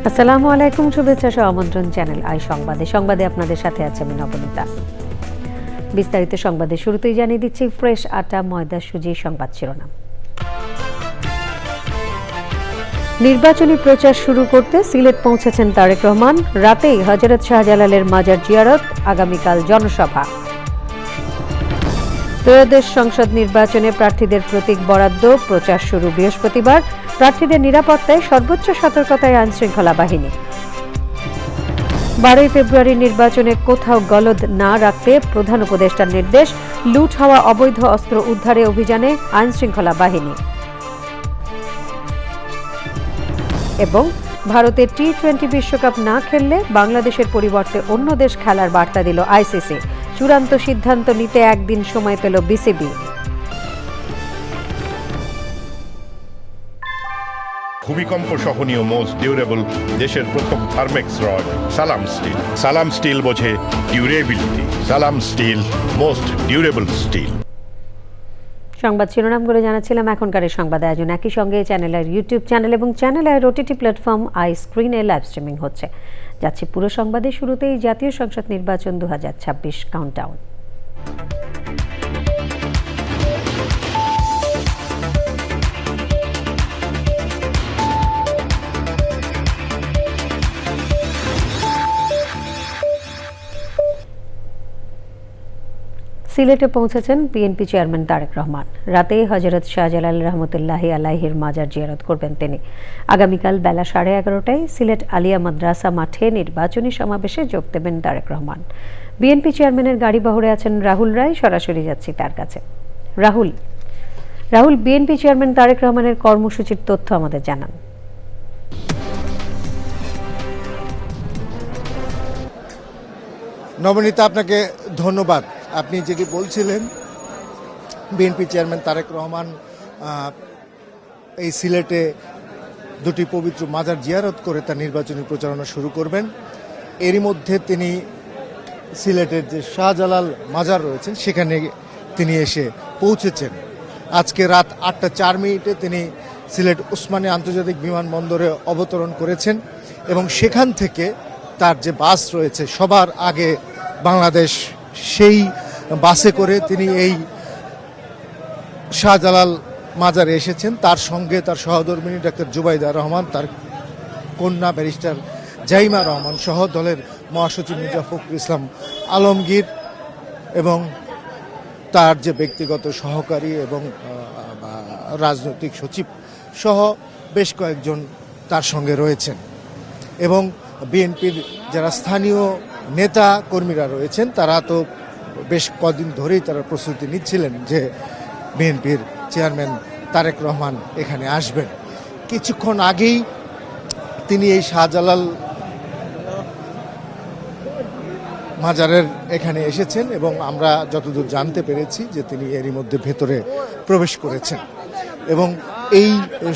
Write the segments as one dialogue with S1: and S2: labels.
S1: আসসালামু আলাইকুম, শুভেচ্ছা সহ আমন্ত্রণ চ্যানেল আই সংবাদে আপনাদের সাথে আছে আমি নবনীতা। বিস্তারিত সংবাদের শুরুতেই জানিয়ে দিচ্ছি ফ্রেশ আটা ময়দা সুজি সংবাদ শিরোনাম। নির্বাচনী প্রচার শুরু করতে সিলেট পৌঁছেছেন তারেক রহমান। রাতেই হযরত শাহজালালের মাজার জিয়ারত, আগামীকাল জনসভা। ত্রয়োদশ সংসদ নির্বাচনে প্রার্থীদের প্রতীক বরাদ্দ, প্রচার শুরু বৃহস্পতিবার। প্রার্থীদের নিরাপত্তায় সর্বোচ্চ সতর্কতায় আইনশৃঙ্খলা বাহিনী। 12 ফেব্রুয়ারি নির্বাচনে কোথাও গলদ না রাখতে প্রধান উপদেষ্টার নির্দেশ। লুট হওয়া অবৈধ অস্ত্র উদ্ধারে অভিযানে আইনশৃঙ্খলা বাহিনী। এবং ভারতের টি-20 বিশ্বকাপ না খেললে বাংলাদেশের পরিবর্তে অন্য দেশ খেলার বার্তা দিল আইসিসি। চূড়ান্ত সিদ্ধান্ত নিতে একদিন সময় পেল বিসিবি।
S2: ভূমিকম্প সহনীয় মোস্ট ডিউরেবল দেশের প্রথম থার্মেক্স রড সালাম স্টিল। সালাম স্টিল বোঝে ডিউরেবিলিটি। সালাম স্টিল, মোস্ট ডিউরেবল স্টিল।
S1: সংবাদ শিরোনামগুলো জানাচ্ছিলাম। এখনকার সংবাদ আয়োজন একই সঙ্গে চ্যানেলের ইউটিউব চ্যানেল এবং চ্যানেলের ওটিটি প্ল্যাটফর্ম আই স্ক্রিনে লাইভ স্ট্রিমিং হচ্ছে। যাচ্ছে পুরো সংবাদের শুরুতেই জাতীয় সংসদ নির্বাচন 2026 কাউন্টডাউন। সিলেটে পৌঁছেছেন বিএনপি চেয়ারম্যান তারেক রহমান। রাতেই হযরত শাহজালাল রহমতুল্লাহি আলাইহির মাজার জিয়ারত করবেন তিনি। আগামীকাল বেলা 11:30টায় সিলেট আলিয়া মাদ্রাসা মাঠে নির্বাচনী সমাবেশে যোগ দেবেন তারেক রহমান। বিএনপি চেয়ারম্যানের গাড়ি বহরে আছেন রাহুল রায়। সরাসরি যাচ্ছি তার কাছে। রাহুল, বিএনপি চেয়ারম্যান তারেক রহমানের কর্মসূচির তথ্য আমাদের জানান।
S3: নবনীতা, আপনাকে ধন্যবাদ। আপনি যেটি বলছিলেন, বিএনপি চেয়ারম্যান তারেক রহমান এই সিলেটে দুটি পবিত্র মাজার জিয়ারত করে তার নির্বাচনী প্রচারণা শুরু করবেন। এরই মধ্যে তিনি সিলেটের যে শাহজালাল মাজার রয়েছেন সেখানে তিনি এসে পৌঁছেছেন। আজকে রাত 8:04 তিনি সিলেট ওসমানী আন্তর্জাতিক বিমানবন্দরে অবতরণ করেছেন এবং সেখান থেকে তার যে বাস রয়েছে সবার আগে বাংলাদেশ, সেই বাসে করে তিনি এই শাহজালাল মাজারে এসেছেন। তার সঙ্গে তার সহধর্মিনী ডাক্তার জুবাইদা রহমান, তার কন্যা ব্যারিস্টার জাইমা রহমান সহ দলের মহাসচিব মির্জা ফখরুল ইসলাম আলমগীর এবং তার যে ব্যক্তিগত সহকারী এবং রাজনৈতিক সচিব সহ বেশ কয়েকজন তার সঙ্গে রয়েছেন। এবং বিএনপির যারা স্থানীয় নেতা কর্মীরা রয়েছেন তারা তো বেশ কদিন ধরেই তারা প্রস্তুতি নিচ্ছিলেন যে বিএনপির চেয়ারম্যান তারেক রহমান এখানে আসবেন। কিছুক্ষণ আগেই তিনি এই শাহজালাল মাজারের এখানে এসেছেন এবং আমরা যতদূর জানতে পেরেছি যে তিনি এরই মধ্যে ভেতরে প্রবেশ করেছেন এবং এই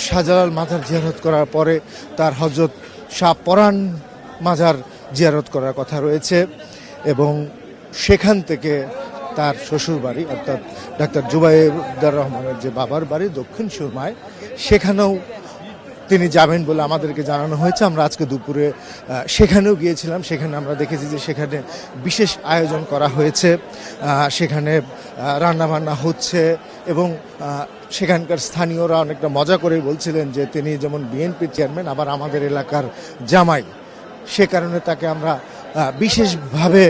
S3: শাহজালাল মাজার জিয়ারত করার পরে তার হযরত শাহ পরাণ মাজার জিয়ারত করার কথা রয়েছে এবং সেখান থেকে তার শ্বশুর বাড়ি অর্থাৎ ডাক্তার জুবাইদা রহমানের যে বাবার বাড়ি দক্ষিণ সুরমায়, সেখানেও তিনি যাবেন বলে আমাদেরকে জানানো হয়েছে। আমরা আজকে দুপুরে সেখানেও গিয়েছিলাম। সেখানে আমরা দেখেছি যে সেখানে বিশেষ আয়োজন করা হয়েছে, সেখানে রান্নাবান্না হচ্ছে এবং সেখানকার স্থানীয়রা অনেকটা মজা করেই বলছিলেন যে তিনি যেমন বিএনপির চেয়ারম্যান আবার আমাদের এলাকার জামাই, সে কারণে তাকে আমরা বিশেষভাবে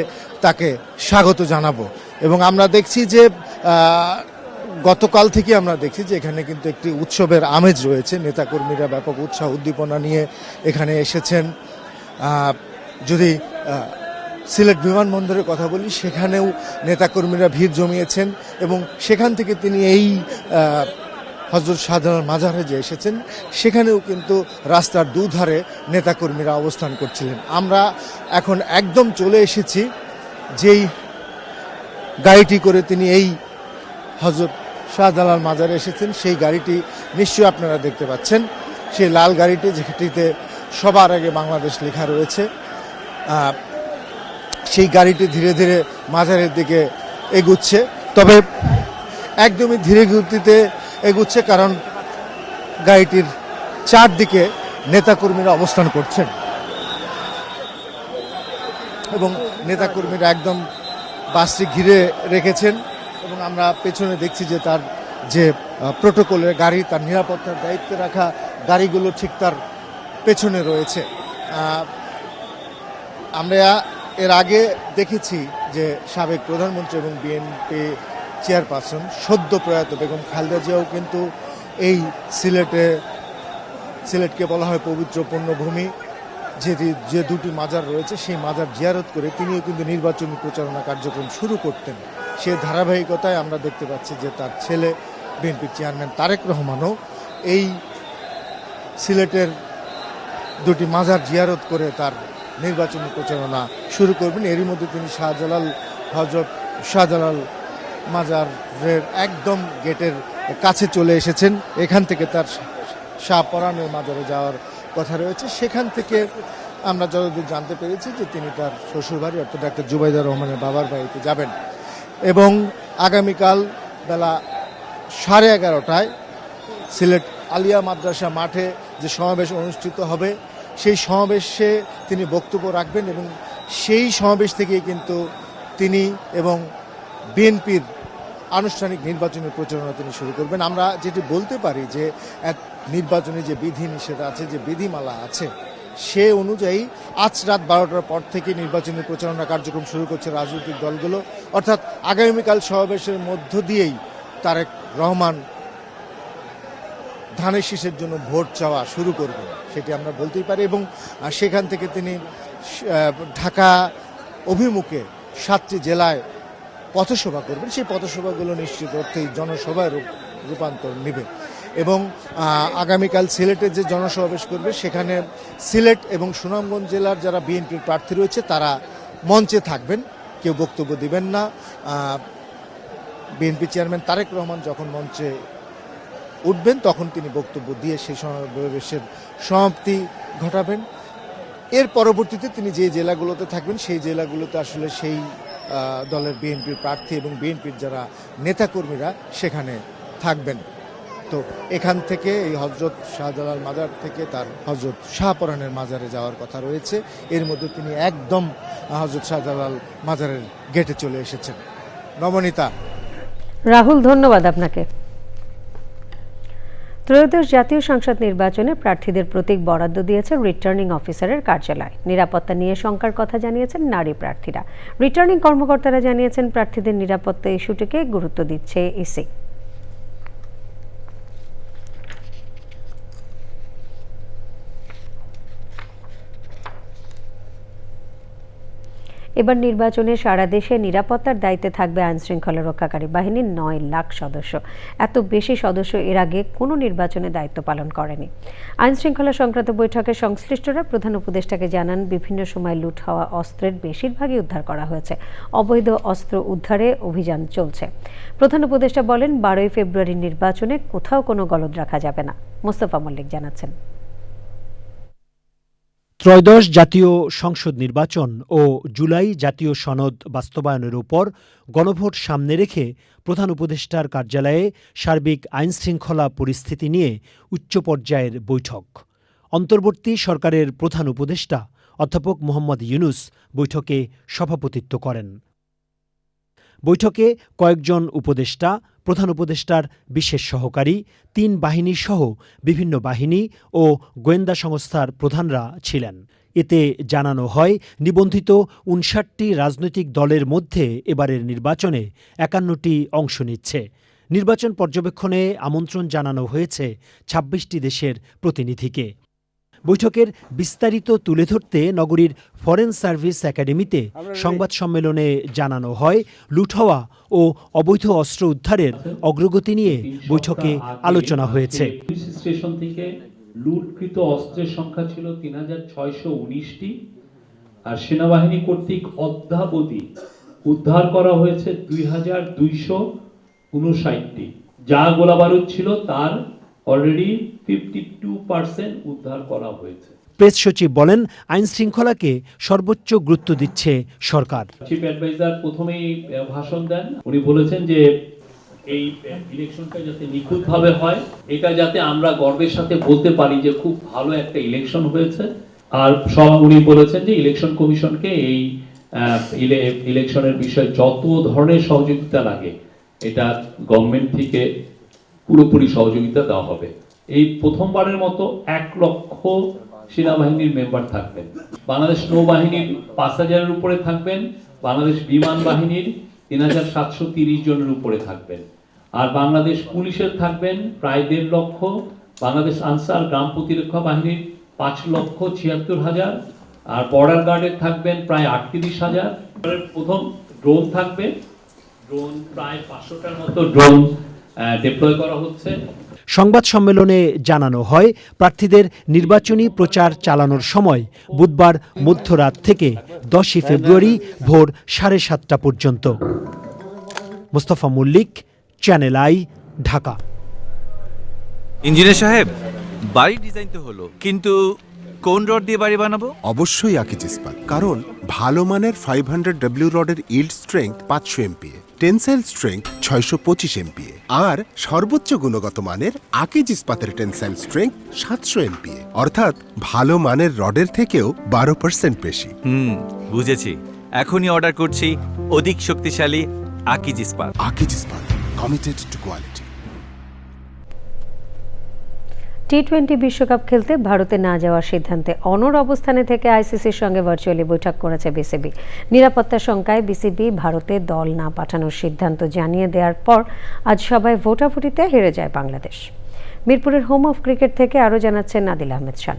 S3: তাকে স্বাগত জানাবো। এবং আমরা দেখছি যে গতকাল থেকে আমরা দেখছি যে এখানে কিন্তু একটি উৎসবের আমেজ রয়েছে। নেতাকর্মীরা ব্যাপক উৎসাহ উদ্দীপনা নিয়ে এখানে এসেছেন। যদি সিলেট বিমানবন্দরের কথা বলি, সেখানেও নেতাকর্মীরা ভিড় জমিয়েছেন এবং সেখান থেকে তিনি এই হযরত শাহজালাল মাজারে যে এসেছেন সেখানেও কিন্তু রাস্তার দুধারে নেতাকর্মীরা অবস্থান করছিলেন। আমরা এখন একদম চলে এসেছি যেই গাড়িটি করে তিনি এই হযরত শাহজালাল মাজারে এসেছেন, সেই গাড়িটি নিশ্চয়ই আপনারা দেখতে পাচ্ছেন। সেই লাল গাড়িটি, যেটিতে সবার আগে বাংলাদেশ লেখা রয়েছে, সেই গাড়িটি ধীরে ধীরে মাজারের দিকে এগুচ্ছে। তবে একদমই ধীরে গতিতে এগুচ্ছে কারণ গাড়িটির চারদিকে নেতাকর্মীরা অবস্থান করছেন। এবং নেতাকর্মীরা একদম বাসটি ঘিরে রেখেছেন এবং আমরা পেছনে দেখছি যে তার যে প্রোটোকলের গাড়ি, তার নিরাপত্তার দায়িত্বে রাখা গাড়িগুলো ঠিক তার পেছনে রয়েছে। আমরা এর আগে দেখেছি যে সাবেক প্রধানমন্ত্রী এবং বিএনপি চেয়ারপারসন সদ্য প্রয়াত বেগম খালেদা জিয়াও কিন্তু এই সিলেটকে বলা হয় পবিত্র পুণ্যভূমি, যে দুটি মাজার রয়েছে সেই মাজার জিয়ারত করে তিনিও কিন্তু নির্বাচনী প্রচারণা কার্যক্রম শুরু করতেন। সে ধারাবাহিকতায় আমরা দেখতে পাচ্ছি যে তার ছেলে বিএনপির চেয়ারম্যান তারেক রহমানও এই সিলেটের দুটি মাজার জিয়ারত করে তার নির্বাচনী প্রচারণা শুরু করবেন। এরই মধ্যে তিনি হযরত শাহজালাল মাজারের একদম গেটের কাছে চলে এসেছেন। এখান থেকে তার শাহপরানের মাজারে যাওয়ার কথা রয়েছে। সেখান থেকে আমরা যতদূর জানতে পেরেছি যে তিনি তার শ্বশুরবাড়ি অর্থাৎ ডাক্তার জুবাইদা রহমানের বাবার বাড়িতে যাবেন এবং আগামীকাল বেলা 11:30টায় সিলেট আলিয়া মাদ্রাসা মাঠে যে সমাবেশ অনুষ্ঠিত হবে সেই সমাবেশে তিনি বক্তব্য রাখবেন এবং সেই সমাবেশ থেকেই কিন্তু তিনি এবং বিএনপির আনুষ্ঠানিক নির্বাচনী প্রচারণা তিনি শুরু করবেন। আমরা যেটি বলতে পারি যে এক নির্বাচনী যে বিধিনিষেধ আছে, যে বিধিমালা আছে, সে অনুযায়ী আজ রাত 12টার পর থেকে নির্বাচনী প্রচারণা কার্যক্রম শুরু করছে রাজনৈতিক দলগুলো। অর্থাৎ আগামীকাল সমাবেশের মধ্য দিয়েই তারেক রহমান ধানের শীষের জন্য ভোট চাওয়া শুরু করবেন, সেটি আমরা বলতেই পারি। এবং সেখান থেকে তিনি ঢাকা অভিমুখে 7টি জেলায় পথসভা করবেন। সেই পথসভাগুলো নিশ্চিত অর্থেই জনসভায় রূপান্তর নেবে এবং আগামীকাল সিলেটে যে জনসমাবেশ করবে সেখানে সিলেট এবং সুনামগঞ্জ জেলার যারা বিএনপির প্রার্থী রয়েছে তারা মঞ্চে থাকবেন, কেউ বক্তব্য দিবেন না। বিএনপি চেয়ারম্যান তারেক রহমান যখন মঞ্চে উঠবেন তখন তিনি বক্তব্য দিয়ে সেই সমাবেশের সমাপ্তি ঘটাবেন। এর পরবর্তীতে তিনি যে জেলাগুলোতে থাকবেন সেই জেলাগুলোতে আসলে সেই দলের বিএনপির প্রার্থী এবং বিএনপির যারা নেতাকর্মীরা সেখানে থাকবেন। তো এখান থেকে এই হযরত শাহজালাল মাজার থেকে তার হযরত শাহপরানের মাজারে যাওয়ার কথা রয়েছে। এর মধ্যে তিনি একদম হযরত শাহজালাল মাজারের গেটে চলে এসেছেন। নবনীতা।
S1: রাহুল, ধন্যবাদ আপনাকে। ত্রয়োদশ জাতীয় সংসদ নির্বাচনে প্রার্থীদের প্রতীক বরাদ্দ দিয়েছে রিটার্নিং অফিসারের কার্যালয়। নিরাপত্তা নিয়ে শঙ্কার কথা জানিয়েছেন নারী প্রার্থীরা। রিটার্নিং কর্মকর্তারা জানিয়েছেন প্রার্থীদের নিরাপত্তা ইস্যুটিকে গুরুত্ব দিচ্ছে ইসি। এবার নির্বাচনে সারা দেশে নিরাপত্তার দায়িত্বে থাকবে আইনশৃঙ্খলা রক্ষাকারী বাহিনীর 9 লাখ সদস্য। এত বেশি সদস্য এর আগে কোনো নির্বাচনে দায়িত্ব পালন করেনি। আইনশৃঙ্খলা সংক্রান্ত বৈঠকে সংশ্লিষ্টরা প্রধান উপদেষ্টাকে জানান, বিভিন্ন সময় লুট হওয়া অস্ত্রের বেশিরভাগই উদ্ধার করা হয়েছে। অবৈধ অস্ত্র উদ্ধারে অভিযান চলছে। প্রধান উপদেষ্টা বলেন, 12ই ফেব্রুয়ারির নির্বাচনে কোথাও কোনো গলদ রাখা যাবে না। মোস্তফা মল্লিক জানাচ্ছেন।
S4: ত্রয়োদশ জাতীয় সংসদ নির্বাচন ও জুলাই জাতীয় সনদ বাস্তবায়নের উপর গণভোট সামনে রেখে প্রধান উপদেষ্টার কার্যালয়ে সার্বিক আইনশৃঙ্খলা পরিস্থিতি নিয়ে উচ্চ পর্যায়ের বৈঠক। অন্তর্বর্তী সরকারের প্রধান উপদেষ্টা অধ্যাপক মোহাম্মদ ইউনূস বৈঠকে সভাপতিত্ব করেন। বৈঠকে কয়েকজন উপদেষ্টা, প্রধান উপদেষ্টার বিশেষ সহকারী, 3 বাহিনী সহ বিভিন্ন বাহিনী ও গোয়েন্দা সংস্থার প্রধানরা ছিলেন। এতে জানানো হয়, নিবন্ধিত 59টি রাজনৈতিক দলের মধ্যে এবারের নির্বাচনে 51টি অংশ নিচ্ছে। নির্বাচন পর্যবেক্ষণে আমন্ত্রণ জানানো হয়েছে 26টি দেশের প্রতিনিধিকে। বৈঠকের বিস্তারিত তুলে ধরতে নগরীর ফরেন সার্ভিস একাডেমিতে সংবাদ সম্মেলনে জানানো হয়, লুট হওয়া ও অবৈধ অস্ত্র উদ্ধারের অগ্রগতি নিয়ে বৈঠকে আলোচনা হয়েছে।
S5: স্টেশন থেকে লুটকৃত অস্ত্রের সংখ্যা ছিল 3619টি, আর সেনাবাহিনী কর্তৃক অদ্যাবধি উদ্ধার করা হয়েছে 2259টি। যা গোলাবারুদ ছিল তার অলরেডি 52% উদ্ধার করা হয়েছে।
S4: প্রেস সচিব বলেন, আইন শৃঙ্খলাকে সর্বোচ্চ গুরুত্ব দিচ্ছে সরকার।
S5: চিফ অ্যাডভাইজার প্রথমেই ভাষণ দেন, উনি বলেছেন যে এই ইলেকশনটা যাতে নিখুঁতভাবে হয়, এটা যাতে আমরা গর্বের সাথে বলতে পারি যে খুব ভালো একটা ইলেকশন হয়েছে। আর সব উনি বলেছেন যে ইলেকশন কমিশনকে এই ইলেকশনের বিষয়ে যত ধরনের সহযোগিতা লাগে এটা গভর্নমেন্ট থেকে পুরোপুরি সহযোগিতা দেওয়া হবে। এই প্রথমবারের মতো 1 লক্ষ সেনাবাহিনীর মেম্বার থাকবেন। বাংলাদেশ নৌবাহিনীর 5,000-এর উপরে থাকবেন, বাংলাদেশ বিমান বাহিনীর 3,730 জনের উপরে থাকবেন, আর বাংলাদেশ পুলিশের থাকবেন প্রায় 1.5 লক্ষ, বাংলাদেশ আনসার গ্রাম প্রতিরক্ষা বাহিনীর 5,76,000, আর বর্ডার গার্ডের থাকবেন প্রায় 38,000। প্রথম ড্রোন থাকবে, ড্রোন প্রায় 500টার মতো ড্রোন ডিপ্লয় করা হচ্ছে।
S4: সংবাদ সম্মেলনে জানানো হয়, প্রার্থীদের নির্বাচনী প্রচার চালানোর সময় বুধবার মধ্যরাত থেকে 10 ফেব্রুয়ারি ভোর 7:30 পর্যন্ত। Mostafa Mallik, Channel I, Dhaka.
S6: Engineer সাহেব, বাড়ি ডিজাইন তো হলো, কিন্তু কোন রড দিয়ে বাড়ি বানাবো?
S7: অবশ্যই আকিজ ইস্পাত, কারণ ভালো মানের 500W রডের yield strength 500 MPa, tensile strength 625 MPa, আর সর্বোচ্চ গুণগত মানের আকিজ ইস্পাতের টেনসাইল স্ট্রেংথ 700 MPa, অর্থাৎ ভালো মানের রডের থেকেও 12% বেশি।
S6: বুঝেছি। এখনই অর্ডার করছি অধিক শক্তিশালী আকিজ ইস্পাত।
S7: আকিজ ইস্পাত, কমিটেড টু কোয়ালিটি।
S1: টি-20 বিশ্বকাপ খেলতে ভারতে না যাওয়ার সিদ্ধান্তে অনড় অবস্থানে থেকে আইসিসির সঙ্গে ভার্চুয়ালি বৈঠক করেছে বিসিবি। নিরাপত্তা শঙ্কায় বিসিবি ভারতে দল না পাঠানোর সিদ্ধান্ত জানিয়ে দেওয়ার পর আজ সবাই ভোটাভুটিতে হেরে যায় বাংলাদেশ। মিরপুরের হোম অফ ক্রিকেট থেকে আরও জানাচ্ছেন নাদিল আহমেদ শান।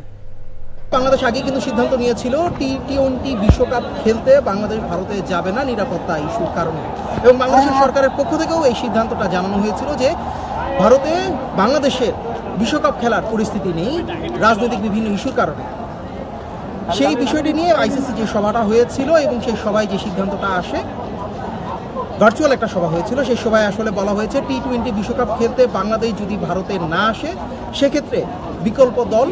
S8: বাংলাদেশ আগে কিন্তু সিদ্ধান্ত নিয়েছিল টি-20 বিশ্বকাপ খেলতে বাংলাদেশ ভারতে যাবে না নিরাপত্তা ইস্যুর কারণে, এবং বাংলাদেশের সরকারের পক্ষ থেকেও এই সিদ্ধান্তটা জানানো হয়েছিল যে ভারতে বাংলাদেশের বিশ্বকাপ খেলার পরিস্থিতি নেই রাজনৈতিক বিভিন্ন ইস্যুর কারণে। সেই বিষয়টি নিয়ে আইসিসি যে সভাটা হয়েছিল এবং সেই সভায় যে সিদ্ধান্তটা আসে, ভার্চুয়াল একটা সভা হয়েছিল, সেই সভায় আসলে বলা হয়েছে টি-20 বিশ্বকাপ খেলতে বাংলাদেশ যদি ভারতে না আসে সেক্ষেত্রে বিকল্প দল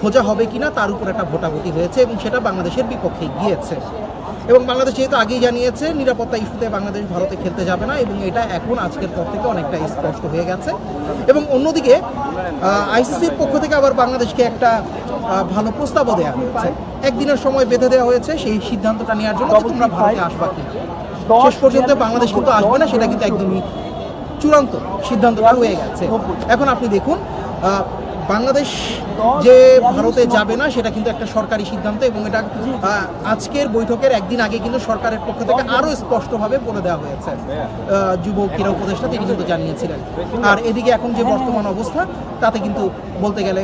S8: খোঁজা হবে কিনা তার উপর একটা ভোটাভুটি হয়েছে, এবং সেটা বাংলাদেশের বিপক্ষে গিয়েছে। এবং বাংলাদেশ যেহেতু আগেই জানিয়েছে নিরাপত্তা ইস্যুতে বাংলাদেশ ভারতে খেলতে যাবে না, এবং এটা এখন আজকের পর থেকে অনেকটা স্পষ্ট হয়ে গেছে। এবং অন্যদিকে আইসিসির পক্ষ থেকে আবার বাংলাদেশকে একটা ভালো প্রস্তাবও দেওয়া হয়েছে, একদিনের সময় বেঁধে দেওয়া হয়েছে সেই সিদ্ধান্তটা নেওয়ার জন্য যে তোমরা ভারতে আসবা কিনা। শেষ পর্যন্ত বাংলাদেশ কিন্তু আসবে না, সেটা কিন্তু একদমই চূড়ান্ত সিদ্ধান্তটা হয়ে গেছে। এখন আপনি দেখুন, বাংলাদেশ যে ভারতে যাবে না সেটা কিন্তু একটা সরকারি সিদ্ধান্ত, এবং এটা আজকের বৈঠকের একদিন আগে কিন্তু সরকারের পক্ষ থেকে আরও স্পষ্টভাবে বলে দেওয়া হয়েছে। যুব ক্রীড়া উপদেষ্টা তিনি কিন্তু জানিয়েছিলেন। আর এদিকে এখন যে বর্তমান অবস্থা তাতে কিন্তু বলতে গেলে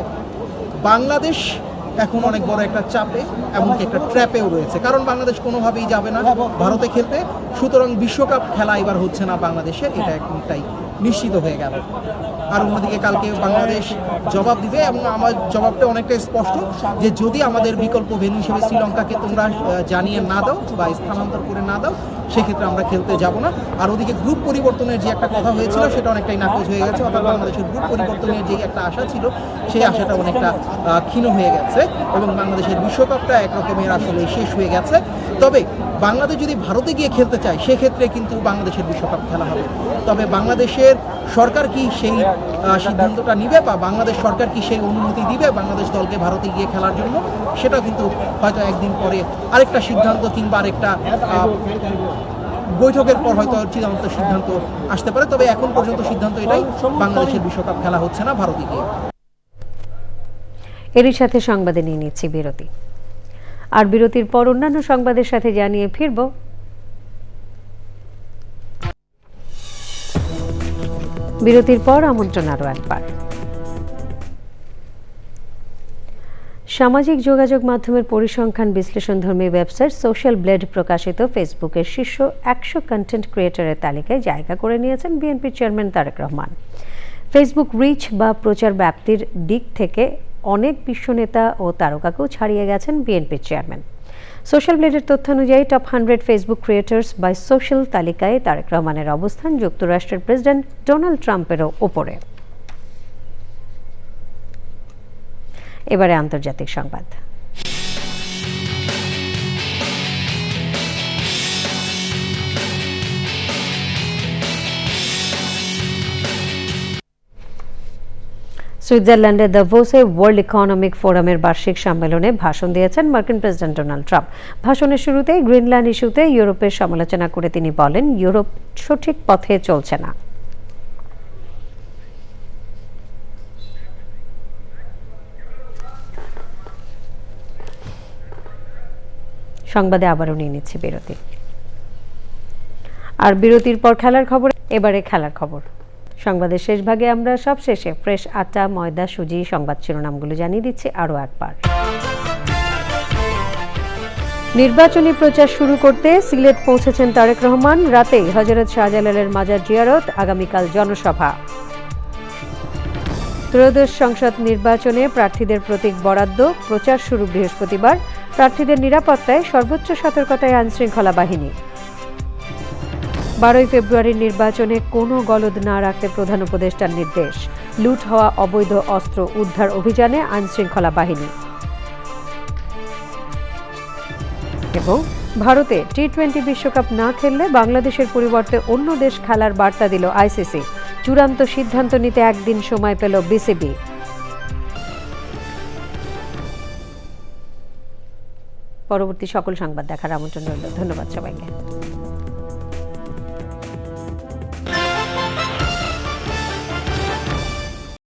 S8: বাংলাদেশ এখন অনেক বড় একটা চাপে, এমনকি একটা ট্র্যাপেও রয়েছে, কারণ বাংলাদেশ কোনোভাবেই যাবে না ভারতে খেলতে। সুতরাং বিশ্বকাপ খেলা এবার হচ্ছে না বাংলাদেশের, এটা একটাই নিশ্চিত হয়ে গেল। আর অন্যদিকে কালকে বাংলাদেশ জবাব দিবে, এবং আমার জবাবটা অনেকটা স্পষ্ট যে যদি আমাদের বিকল্প ভেন্যু হিসেবে শ্রীলঙ্কাকে তোমরা জানিয়ে না দাও বা স্থানান্তর করে না দাও সেক্ষেত্রে আমরা খেলতে যাব না। আর ওদিকে গ্রুপ পরিবর্তনের যে একটা কথা হয়েছিল সেটা অনেকটাই নাকচ হয়ে গেছে, অর্থাৎ বাংলাদেশের গ্রুপ পরিবর্তনের যে একটা আশা ছিল সেই আশাটা অনেকটা ক্ষীণ হয়ে গেছে, এবং বাংলাদেশের বিশ্বকাপটা একরকমের আসলে শেষ হয়ে গেছে। তবে বাংলাদেশ যদি ভারতে গিয়ে খেলতে চায় সেক্ষেত্রে কিন্তু বাংলাদেশের বিশ্বকাপ খেলা হবে। তবে বাংলাদেশের সরকার কি সেই সিদ্ধান্তটা নিবে, বা বাংলাদেশ সরকার কি সেই অনুমতি দিবে বাংলাদেশ দলকে ভারতে গিয়ে খেলার জন্য, সেটা কিন্তু হয়তো একদিন পরে আরেকটা সিদ্ধান্ত কিংবা আরেকটা বৈঠকের পর হয়তো চূড়ান্ত সিদ্ধান্ত আসতে পারে। তবে এখন পর্যন্ত সিদ্ধান্ত এটাই, বাংলাদেশের বিশ্বকাপ খেলা হচ্ছে না ভারতে গিয়ে।
S1: এরই সাথে সংবাদে নিয়ে নিচ্ছি বিরতি, আর বিরতির পর অন্যান্য সংবাদের সাথে জানিয়ে ফিরব। বিরতির পর আমন্ত্রণ আরও একবার। সামাজিক যোগাযোগ মাধ্যমের পরিসংখ্যান বিশ্লেষণধর্মী ওয়েবসাইট সোশ্যাল ব্লেড প্রকাশিত ফেসবুকের শীর্ষ 100 কন্টেন্ট ক্রিয়েটরের তালিকায় জায়গা করে নিয়েছেন BNP chairman Tarique Rahman. Facebook reach বা প্রচার ব্যাপ্তির দিক থেকে অনেক বিশ্বনেতা ও তারকাকেও ছাড়িয়ে গেছেন বিএনপির চেয়ারম্যান। সোশ্যাল ব্লেডের তথ্যানুযায়ী top 100 Facebook creators by social তালিকায় তারেক রহমানের অবস্থান যুক্তরাষ্ট্রের প্রেসিডেন্ট ডোনাল্ড ট্রাম্পেরও ওপরে। এবারে আন্তর্জাতিক সংবাদ। সুইজারল্যান্ডের দাভোসে ওয়ার্ল্ড ইকোনমিক ফোরামের বার্ষিক সম্মেলনে ভাষণ দিয়েছেন মার্কিন প্রেসিডেন্ট ডোনাল্ড ট্রাম্প। ভাষণের শুরুতেই গ্রিনল্যান্ড ইস্যুতে ইউরোপের সমালোচনা করে তিনি বলেন, ইউরোপ সঠিক পথে চলছে না। সংবাদে আবারও নিয়ে নিচ্ছে বিরতি। আর বিরতির পর খেলার খবর। এবারে খেলার খবর। সংবাদের শেষ ভাগে আমরা সব শেষে ফ্রেশ আটা, ময়দা, সুজি সংবাদ শিরোনামগুলো জানিয়ে দিচ্ছি আরও একবার। নির্বাচনী প্রচার শুরু করতে সিলেট পৌঁছেছেন তারেক রহমান। রাতেই হযরত শাহজালালের মাজার জিয়ারত, আগামীকাল জনসভা। ত্রয়োদশ সংসদ নির্বাচনে প্রার্থীদের প্রতীক বরাদ্দ, প্রচার শুরু বৃহস্পতিবার। প্রার্থীদের নিরাপত্তায় সর্বোচ্চ সতর্কতায় আইনশৃঙ্খলা বাহিনী। 12 ফেব্রুয়ারির নির্বাচনে কোনো গলদ না রাখতে প্রধান উপদেষ্টার নির্দেশ। লুট হওয়া অবৈধ অস্ত্র উদ্ধার অভিযানে আইনশৃঙ্খলা বাহিনী। এবং ভারতে টি-20 বিশ্বকাপ না খেললে বাংলাদেশের পরিবর্তে অন্য দেশ খেলার বার্তা দিল আইসিসি। চূড়ান্ত সিদ্ধান্ত নিতে একদিন সময় পেল বিসিবি। পরবর্তী সকল সংবাদ দেখার আমন্ত্রণ রইল। ধন্যবাদ সবাইকে।